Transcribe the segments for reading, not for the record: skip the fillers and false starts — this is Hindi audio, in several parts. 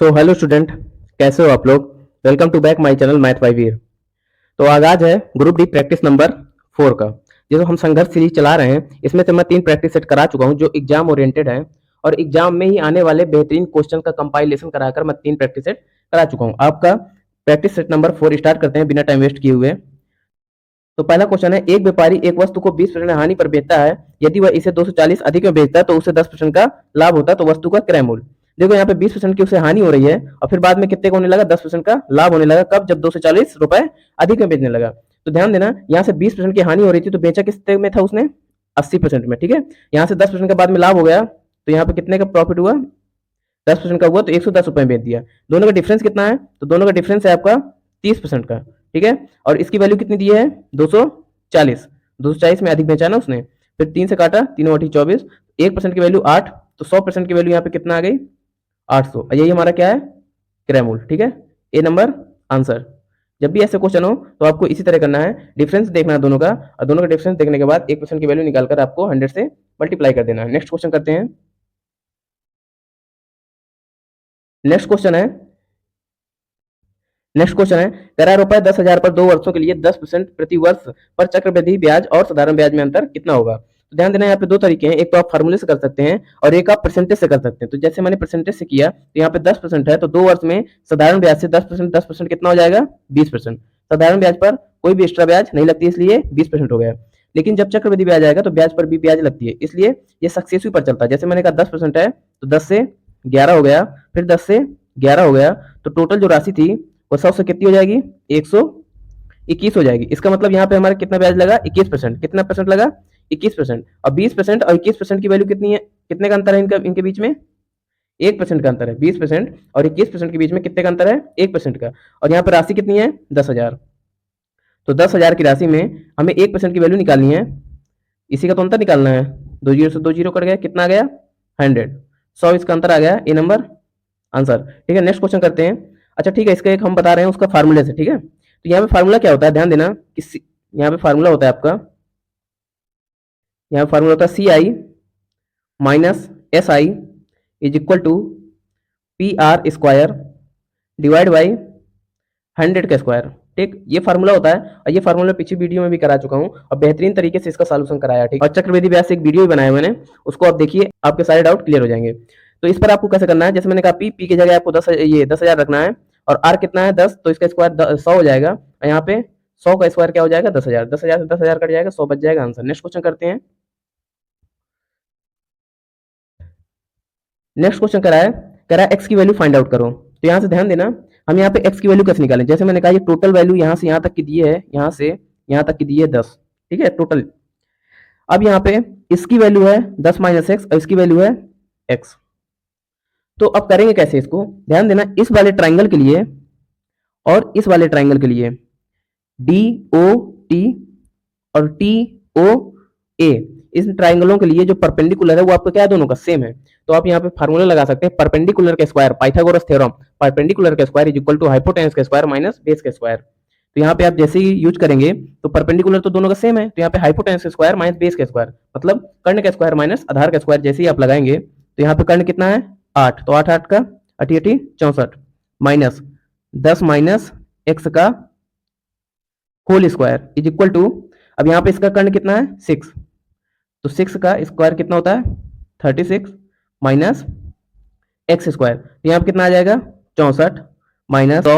हेलो स्टूडेंट, कैसे हो आप लोग। Welcome to back my channel math by Veer. तो आगाज है ग्रुप डी प्रैक्टिस नंबर 4 का। ये जो हम संघर्ष सीरीज चला रहे हैं, इसमें से मैं 3 प्रैक्टिस सेट करा चुका हूं जो एग्जाम ओरिएंटेड है, और एग्जाम में ही आने वाले बेहतरीन क्वेश्चन का कंपाइलेशन कराकर मैं 3 प्रैक्टिस सेट करा चुका हूं। आपका प्रैक्टिस सेट नंबर 4 स्टार्ट करते हैं बिना टाइम वेस्ट किए हुए। तो पहला क्वेश्चन है, एक व्यापारी एक वस्तु को 20% हानि पर बेचता है। यदि वह इसे 240 अधिक में बेचता है तो उसे 10% का लाभ होता है। तो वस्तु का क्रय मूल्य। देखो यहाँ पे 20% की उसे हानि हो रही है और फिर बाद में कितने का होने लगा, 10% का लाभ होने लगा। कब? जब 240 रुपए अधिक में बेचने लगा। तो ध्यान देना, यहाँ से 20% की हानि हो रही थी तो बेचा कितने में था उसने, 80% में। ठीक है, यहाँ से 10% का बाद में लाभ हो गया तो यहाँ पे कितने का प्रॉफिट हुआ, 10% का हुआ तो 110 रुपए में बेच दिया। दोनों का डिफरेंस कितना है, तो दोनों का डिफरेंस है आपका 30% का। ठीक है, और इसकी वैल्यू कितनी दी है, 240। 240 में अधिक बेचा ना उसने, फिर 3 से काटा, 3 × 8 = 24। 1% की वैल्यू 8, तो 100% की वैल्यू यहाँ पे कितना आ गई, 800। यही हमारा क्या है, क्रय मूल्य। ठीक है, ए नंबर आंसर। जब भी ऐसे क्वेश्चन हो तो आपको इसी तरह करना है, डिफरेंस देखना है दोनों का, और दोनों का डिफरेंस देखने के बाद 1% की वैल्यू निकालकर आपको 100 से मल्टीप्लाई कर देना है। नेक्स्ट क्वेश्चन करते हैं। नेक्स्ट क्वेश्चन है नेक्स्ट क्वेश्चन है, कह रुपए 10,000 पर 2 वर्षों के लिए 10% प्रति वर्ष पर चक्रवृद्धि ब्याज और साधारण ब्याज में अंतर कितना होगा। तो ध्यान देना, यहाँ पे दो तरीके हैं, एक तो आप फार्मूले से कर सकते हैं और एक आप परसेंटेज से कर सकते हैं। तो जैसे मैंने परसेंटेज से किया तो यहाँ पे 10% है, तो 2 वर्ष में साधारण ब्याज से 10% कितना हो जाएगा, 20%। साधारण ब्याज पर कोई भी एक्स्ट्रा ब्याज नहीं लगती, इसलिए 20% हो गया। लेकिन जब चक्रवृद्धि ब्याज आएगा तो ब्याज पर भी ब्याज लगती है, इसलिए ये सक्सेसिव पर चलता है। जैसे मैंने कहा 10% है तो 10 से 11 हो गया, फिर 10 से 11 हो गया, तो टोटल जो राशि थी वो 100 से कितनी हो जाएगी, 121 हो जाएगी। इसका मतलब यहाँ पे हमारा कितना ब्याज लगा, 21%। कितना परसेंट लगा, 21%। और 20% और 21% की वैल्यू कितनी है, कितने का अंतर है इनके बीच में, 1% का अंतर है। 20% और 21% के बीच में कितने का अंतर है, 1% का। और यहाँ पर राशि कितनी है, 10,000। तो 10,000 की राशि में हमें 1% की वैल्यू निकालनी है, इसी का तो अंतर निकालना है। 2 जीरो से 2 जीरो कट गया, कितना आ गया, 100। 100 इसका अंतर आ गया, ए नंबर आंसर। ठीक है, नेक्स्ट क्वेश्चन करते हैं। अच्छा ठीक है, इसका एक हम बता रहे हैं उसका फार्मूले से। ठीक है, तो यहाँ पे फार्मूला क्या होता है, ध्यान देना कि यहाँ पे फार्मूला होता है आपका, यहाँ पे फार्मूला होता है CI - SI = PR² divide by 100 का स्क्वायर। ठीक, ये फार्मूला होता है, और ये फार्मूला पिछली वीडियो में भी करा चुका हूँ और बेहतरीन तरीके से इसका सॉल्यूशन कराया। ठीक, और चक्रवृद्धि ब्याज से एक वीडियो भी बनाया मैंने, उसको आप देखिए, आपके सारे डाउट क्लियर हो जाएंगे। तो इस पर आपको कैसे करना है, जैसे मैंने कहा पी की जगह आपको 10,000 रखना है, और आर कितना है 10, तो इसका स्क्वायर 100 हो जाएगा, और यहाँ पे 100 का स्क्वायर क्या हो जाएगा, 10,000। 10,000 से 10,000 कट जाएगा, 100 बच जाएगा आंसर। नेक्स्ट क्वेश्चन करते हैं। नेक्स्ट क्वेश्चन करा है एक्स की वैल्यू फाइंड आउट करो। तो यहाँ से ध्यान देना, हम यहाँ पे एक्स की वैल्यू कैसे निकालें। जैसे मैंने कहा ये टोटल वैल्यू यहाँ से यहाँ तक की दी है, यहाँ से यहाँ तक की दी है 10। ठीक है, टोटल। अब यहाँ पे इसकी वैल्यू है 10 - x और इसकी वैल्यू है x। तो अब करेंगे कैसे इसको, ध्यान देना, इस वाले ट्राइंगल के लिए और इस वाले ट्राइंगल के लिए DOT और TOA, इस ट्राइंगलों के लिए जो परपेंडिकुलर है वो आपको क्या है, दोनों का सेम है। तो आप यहाँ पे फार्मूला लगा सकते हैं, परपेंडिकुलर का स्क्वायर, पाइथागोरस थ्योरम, परपेंडिकुलर का स्क्वायर इक्वल टू हाइपोटेनस का स्क्वायर माइनस बेस का स्क्वायर। तो यहाँ पे आप जैसे ही यूज करेंगे तो परपेंडिकुलर तो दोनों का सेम है, तो यहाँ पे हाइपोटेनस का स्क्वायर माइनस बेस का स्क्वायर, मतलब कर्ण का स्क्वायर माइनस आधार का स्क्वायर जैसे ही आप लगाएंगे तो यहाँ पे कर्ण कितना है 8, तो 8 8 का 8 8 64 माइनस 10 माइनस x का whole square is equal to, अब यहाँ पे इसका कर्ण कितना है 6, तो 6 का स्क्वायर कितना होता है 36 माइनस एक्स स्क्वायर, तो यहाँ पे कितना आ जाएगा 64 माइनस 100।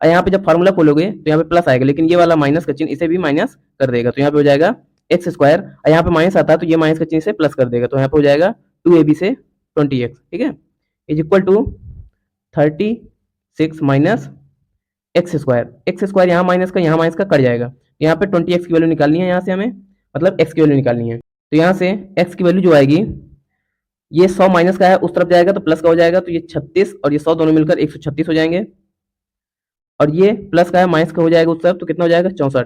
और यहाँ पे जब फार्मूला खोलोगे तो यहाँ पे प्लस आएगा, लेकिन ये वाला माइनस का चिन्ह इसे भी माइनस कर देगा, तो यहाँ पे हो जाएगा एक्स स्क्वायर, और यहाँ पे माइनस आता है तो ये माइनस का चिन्ह से प्लस कर देगा, तो यहाँ पे हो जाएगा 2ab से 20x। ठीक है, is equal to 36 minus x square, यहाँ माइनस का कट जाएगा, यहाँ पे 20x की वैल्यू निकालनी है, यहाँ से हमें मतलब x की वैल्यू निकालनी है। तो यहाँ से x की वैल्यू जो आएगी, ये 100 माइनस का है उस तरफ जाएगा तो प्लस का हो जाएगा, तो ये 36 और ये 100 दोनों मिलकर 136 हो जाएंगे, और ये प्लस का है माइनस का हो जाएगा उस तरफ, तो कितना हो जाएगा 64।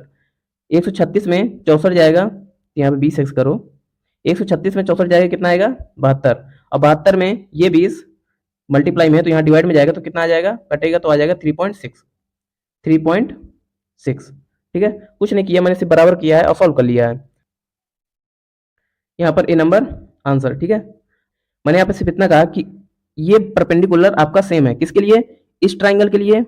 136 में 64 जाएगा, तो यहाँ पे 20x करो, 136 में 64 जाएगा, कितना आएगा 72, और 72 में ये 20 मल्टीप्लाई में है तो यहाँ डिवाइड में जाएगा, तो कितना आ जाएगा, कटेगा तो आ जाएगा 3.6। ठीक है, कुछ नहीं किया मैंने, सिर्फ बराबर किया है और सॉल्व कर लिया है, यहाँ पर ए नंबर आंसर। ठीक है, मैंने यहाँ पे सिर्फ इतना कहा कि ये परपेंडिकुलर आपका सेम है, किसके लिए? इस ट्राइंगल के लिए,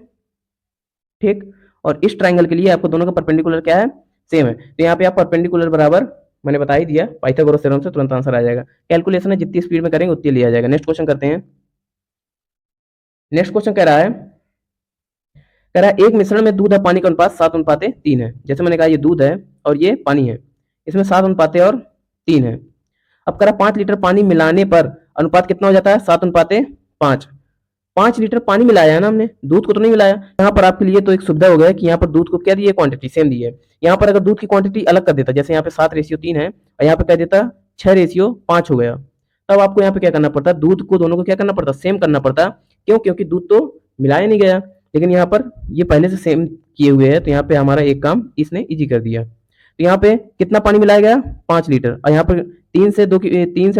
ठीक, और इस ट्राइंगल के लिए आपको दोनों का परपेंडिकुलर क्या है? सेम है। तो यहाँ पे आप परपेंडिकुलर बराबर, मैंने बता ही दिया, पाइथागोरस थ्योरम से तुरंत आंसर आ जाएगा। कैलकुलेशन है, जितनी स्पीड में करेंगे उतनी लिया जाएगा। नेक्स्ट क्वेश्चन करते हैं। नेक्स्ट क्वेश्चन कह रहा है एक मिश्रण में दूध और पानी का अनुपात 7:3 है। जैसे मैंने कहा ये दूध है और ये पानी है, इसमें 7:3 है। अब कह रहा 5 लीटर पानी मिलाने पर अनुपात कितना हो जाता है? 7:5। 5 लीटर पानी मिलाया है ना हमने, दूध को तो नहीं मिलाया। यहाँ पर आपके लिए तो एक सुविधा हो गया कि यहाँ पर दूध को क्या दी है? क्वांटिटी सेम दी है। यहाँ पर अगर दूध की क्वांटिटी अलग कर देता, जैसे यहाँ पे 7:3 है और यहाँ पे कह देता 6:5 हो गया, तब आपको यहाँ पे क्या करना पड़ता? दूध को दोनों को क्या करना पड़ता? सेम करना पड़ता। क्यों? क्योंकि दूध तो मिलाया नहीं गया, लेकिन यहाँ पर ये पहले से सेम किए हुए है, तो यहाँ पे हमारा एक काम इसने इजी कर दिया। तो यहाँ पे कितना पानी मिलाया गया? 5 लीटर। और यहाँ पर 3 से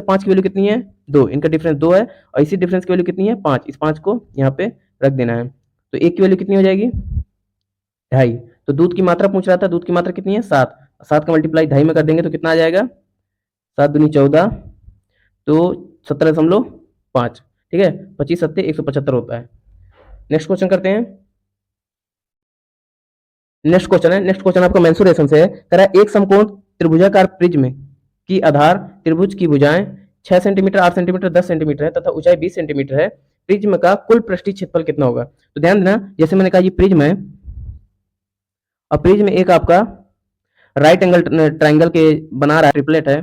5 की वैल्यू कितनी है? 2। इनका डिफरेंस 2 है और इसी डिफरेंस की वैल्यू कितनी है? 5। इस 5 को यहाँ पे रख देना है, तो एक की वैल्यू कितनी हो जाएगी? 2.5। तो दूध की मात्रा पूछ रहा था, दूध की मात्रा कितनी है? 7। 7 का मल्टीप्लाई 2.5 में कर देंगे तो कितना आ जाएगा? 7 दूनी 14, तो 17.5। ठीक है, 25 सत्ते 175 होता है। नेक्स्ट क्वेश्चन करते हैं। नेक्स्ट क्वेश्चन आपका मेंसुरेशन से है। कह रहा है एक समकोण त्रिभुजाकार प्रिज्म की आधार त्रिभुज की भुजाएं 6 सेंटीमीटर, 8 सेंटीमीटर, 10 सेंटीमीटर है तथा ऊंचाई 20 सेंटीमीटर है। प्रिज्म का कुल पृष्ठीय क्षेत्रफल कितना होगा? तो ध्यान देना, जैसे मैंने कहा ये प्रिज्म है और प्रिज्म एक आपका राइट एंगल ट्राइंगल के बना रहा है, ट्रिपलेट है,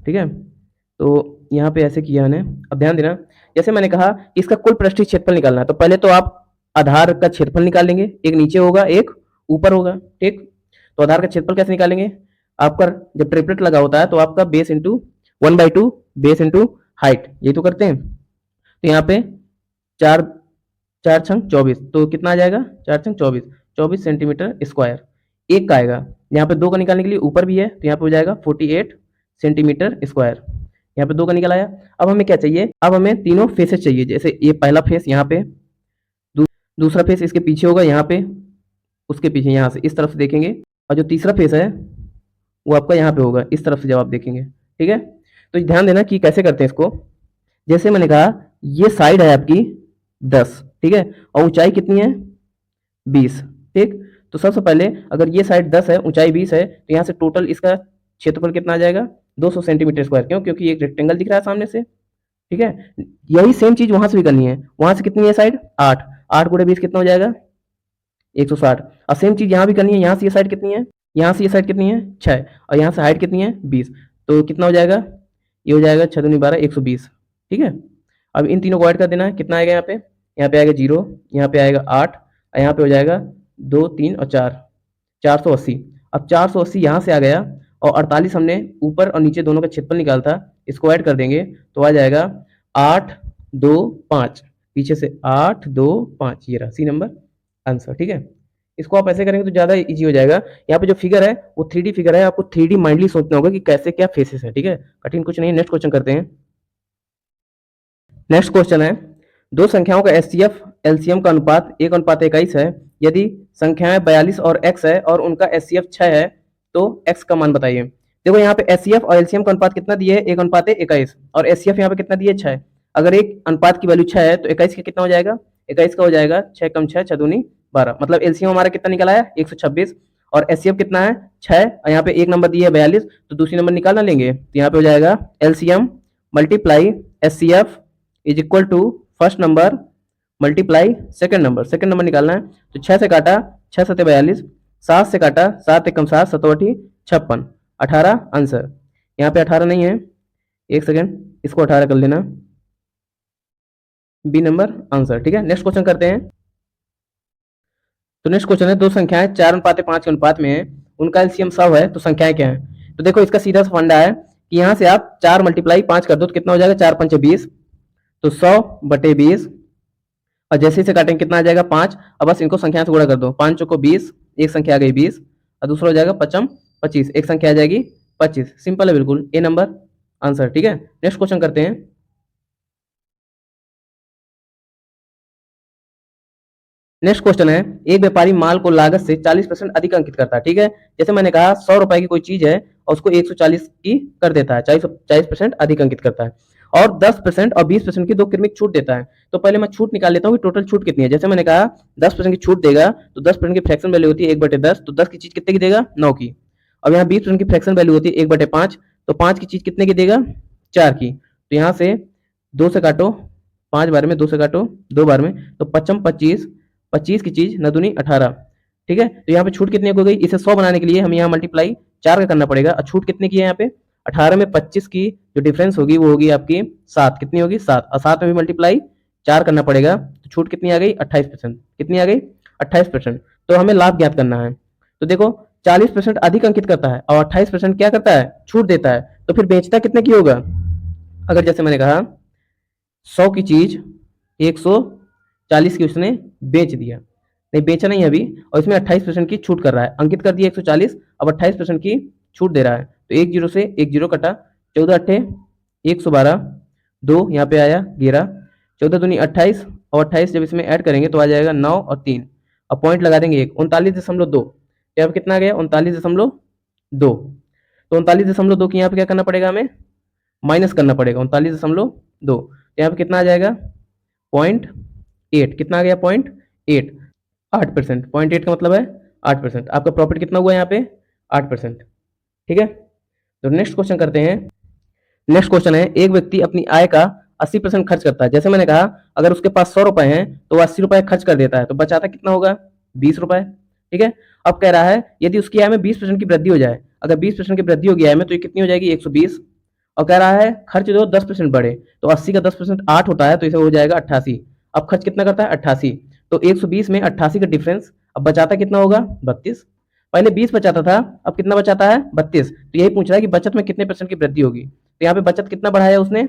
ठीक है। तो यहाँ पे ऐसे किया मैंने। अब ध्यान देना, जैसे मैंने कहा इसका कुल पृष्ठीय क्षेत्रफल निकालना है, तो पहले तो आप आधार का क्षेत्रफल निकाल लेंगे, एक नीचे होगा एक ऊपर होगा, ठीक। तो आधार का क्षेत्रफल कैसे निकालेंगे? आपका जब ट्रिपलेट लगा होता है तो आपका base into 1/2 base into height, ये तो करते हैं। तो यहाँ पे 4 4 छंग 24, तो कितना आ जाएगा? 4 छंग 24, 24 सेंटीमीटर स्क्वायर एक का आएगा। यहाँ पे 2 का निकालने के लिए ऊपर भी है, तो यहाँ पे हो जाएगा 48 सेंटीमीटर स्क्वायर। यहाँ पे 2 का निकल आया। अब हमें क्या चाहिए? अब हमें तीनों फेसेस चाहिए। जैसे ये पहला फेस यहाँ पे, दूसरा फेस इसके पीछे होगा यहाँ पे, उसके पीछे यहाँ से इस तरफ से देखेंगे, और जो तीसरा फेस है वो आपका यहाँ पे होगा, इस तरफ से जब आप देखेंगे, ठीक है। तो ध्यान देना कि कैसे करते हैं इसको। जैसे मैंने कहा ये साइड है आपकी 10, ठीक है, और ऊंचाई कितनी है? 20, ठीक। तो सबसे पहले अगर ये साइड 10 है, ऊंचाई 20 है, तो यहाँ से टोटल इसका क्षेत्रफल कितना आ जाएगा? 200 सेंटीमीटर स्क्वायर। क्यों? क्योंकि एक रेक्टेंगल दिख रहा है सामने से, ठीक है। यही सेम चीज वहां से भी करनी है। वहां से कितनी है साइड? 8। 8 गुणे 20 कितना हो जाएगा? 160। और सेम चीज यहाँ भी करनी है। यहाँ से ये साइड कितनी है? यहाँ से ये साइड कितनी है? 6। और यहाँ से हाइट कितनी है? 20। तो कितना हो जाएगा? ये हो जाएगा 6 दूनी 12, 120, ठीक है। अब इन तीनों को ऐड कर देना है, कितना आएगा यहाँ पे? यहाँ पे आएगा 0, यहाँ पे आएगा 8, और यहाँ पे हो जाएगा 2, 3 और 4, 480। अब 480 यहाँ से आ गया, और 48 हमने ऊपर और नीचे दोनों का क्षेत्रफल निकाला था, इसको ऐड कर देंगे तो आ जाएगा 8, 2, 5। पीछे से 8, 2, 5, ये रहा सी नंबर आंसर, ठीक है। इसको आप ऐसे करेंगे तो ज़्यादा इजी हो जाएगा। यहाँ पे जो फिगर है वो 3D फिगर है, आपको 3D माइंडली सोचना होगा कि कैसे क्या फेसेस है, ठीक है। कठिन कुछ नहीं है। नेक्स्ट क्वेश्चन करते हैं। नेक्स्ट क्वेश्चन है, दो संख्याओं का एचसीएफ एलसीएम का अनुपात 1:21 है। यदि संख्याएं 42 और x है और उनका एचसीएफ 6 है तो x का मान बताइए। देखो यहाँ पे एचसीएफ और एलसीएम का अनुपात कितना दिया है? 1:21, और एचसीएफ यहाँ पे कितना दिया है? 6। अगर एक अनुपात की वैल्यू 6 है तो 21 का कितना हो जाएगा? 21 का हो जाएगा 6 कम 6, 6 दूनी 12, मतलब एलसीएम हमारा कितना निकला है? 126। और एचसीएफ कितना है? 6, और यहाँ पे एक नंबर दिया है 42, तो दूसरी नंबर निकालना लेंगे, तो यहाँ पे हो जाएगा LCM multiply HCF is equal to first number multiply second number. Second number निकालना है, तो 6 से काटा 6 7 42, 7 से काटा 7 1 7, 7 8 56, 18 आंसर। यहाँ पे 18 नहीं है, एक सेकंड, इसको 18 कर लेना, बी नंबर आंसर, ठीक है। नेक्स्ट क्वेश्चन करते हैं। तो नेक्स्ट क्वेश्चन है, दो संख्याएं 4:5 के अनुपात में है, उनका एलसीएम 100 है, तो संख्याएं क्या है? तो देखो इसका सीधा सा फंडा है कि यहाँ से आप 4 × 5 कर दो तो कितना हो जाएगा? 4 5 20, तो 100/20, और जैसे से काटेंगे कितना आ जाएगा? 5। अब बस इनको संख्या से गुणा कर दो, 5 चौको 20, एक संख्या आ गई 20, और दूसरा हो जाएगा 5 25, एक संख्या आ जाएगी 25। सिंपल है बिल्कुल, ए नंबर आंसर, ठीक है। नेक्स्ट क्वेश्चन करते हैं। नेक्स्ट क्वेश्चन है, एक व्यापारी माल को लागत से 40% अधिक अंकित करता है, ठीक है। जैसे मैंने कहा 100 रुपए की कोई चीज है और उसको 140 की कर देता है, 40% अधिक अंकित करता है। और 10% और 20% की दो क्रमिक छूट देता है। तो पहले मैं छूट निकाल लेता हूँ कि टोटल छूट कितनी है। जैसे मैंने कहा 10% की छूट देगा तो 10% की फ्रैक्शन वैल्यू होती है 1/10, तो 10 की चीज कितने की देगा 9 की। अब यहाँ 20% की फ्रैक्शन वैल्यू होती है 1/5, तो 5 की चीज कितने की देगा 4 की। तो यहाँ से 2 से काटो, 5 बार में 2 से काटो 2 बार में, तो 5 25, 25 की चीज 9 दूनी 18। ठीक है, तो यहाँ पे छूट कितनी हो गई, इसे 100 बनाने के लिए हमें यहाँ मल्टीप्लाई 4 का करना पड़ेगा। और छूट कितने की है यहाँ पे 18 में 25 की जो डिफरेंस होगी वो होगी आपकी 7। कितनी होगी 7, और 7 में भी मल्टीप्लाई 4 करना पड़ेगा। तो छूट कितनी आ गई 28%। कितनी आ गई 28%। तो हमें लाभ ज्ञात करना है। तो देखो 40% अधिक अंकित करता है और 28% क्या करता है छूट देता है, तो फिर बेचता कितने की होगा। अगर जैसे मैंने कहा 100 की चीज 140 की उसने बेच दिया, नहीं बेचा नहीं अभी, और इसमें 28% की छूट कर रहा है, अंकित कर दिया 140, अब 28% की छूट दे रहा है। तो 1 जीरो से 1 जीरो कटा, 14 अट्ठे 112, 2 यहाँ पे आया 11, 14 दूनी 28, और 28 जब इसमें ऐड करेंगे तो आ जाएगा 9 और 3, अब पॉइंट लगा देंगे 1, 39.2। यहाँ पे कितना आ गया 39.2। तो 39.2 की यहाँ पे क्या करना पड़ेगा हमें माइनस करना पड़ेगा 39.2। यहाँ पे कितना आ जाएगा 0.8। कितना आ गया 0.8, 8%। 0.8 का मतलब है 8%। आपका प्रॉफिट कितना हुआ यहाँ पे 8%। ठीक है, तो नेक्स्ट क्वेश्चन करते हैं। नेक्स्ट क्वेश्चन है, एक व्यक्ति अपनी आय का 80% खर्च करता है। जैसे मैंने कहा अगर उसके पास 100 रुपए हैं तो वो 80 रुपए खर्च कर देता है, तो बचाता कितना होगा 20 रुपए। ठीक है, अब कह रहा है यदि उसकी आय में 20% की वृद्धि हो जाए, अगर 20% की वृद्धि होगी आय में तो ये कितनी हो जाएगी 120। और कह रहा है खर्च जो 10% बढ़े, तो 80 का 10% 8 होता है, तो इसे हो जाएगा 88। अब खर्च कितना करता है 88, तो 120 में 88 का डिफरेंस, अब बचाता कितना होगा 32। पहले 20 बचाता था, अब कितना बचाता है 32। तो यही पूछ रहा है कि बचत में कितने परसेंट की वृद्धि होगी। तो यहाँ पे बचत कितना बढ़ाया उसने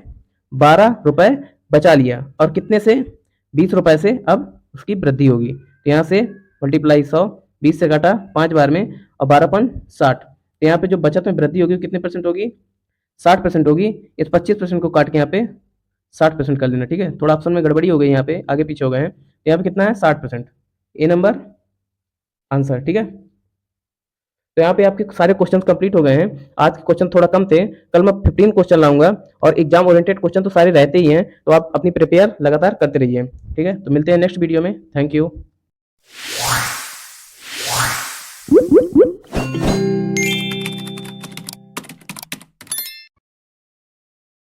12 रुपए बचा लिया, और कितने से 20 रुपए से अब उसकी वृद्धि होगी। तो यहाँ से मल्टीप्लाई 100, 20 से काटा 5 बार में, और 12.60। तो यहाँ पे जो बचत में वृद्धि होगी कितने परसेंट होगी 60% होगी। इस 25% को काट के यहाँ पे 60% कर लेना। ठीक है, थोड़ा ऑप्शन में गड़बड़ी हो गई, यहाँ पे आगे पीछे हो गए हैं। तो यहाँ पे कितना है 60%, ए नंबर आंसर। ठीक है, तो यहाँ पे आपके सारे क्वेश्चंस कंप्लीट हो गए हैं। आज के क्वेश्चन थोड़ा कम थे, कल मैं 15 क्वेश्चन लाऊंगा, और एग्जाम ओरिएंटेड क्वेश्चन तो सारे रहते ही हैं, तो आप अपनी प्रिपेयर लगातार करते रहिए। ठीक है, तो मिलते हैं नेक्स्ट वीडियो में। Thank you.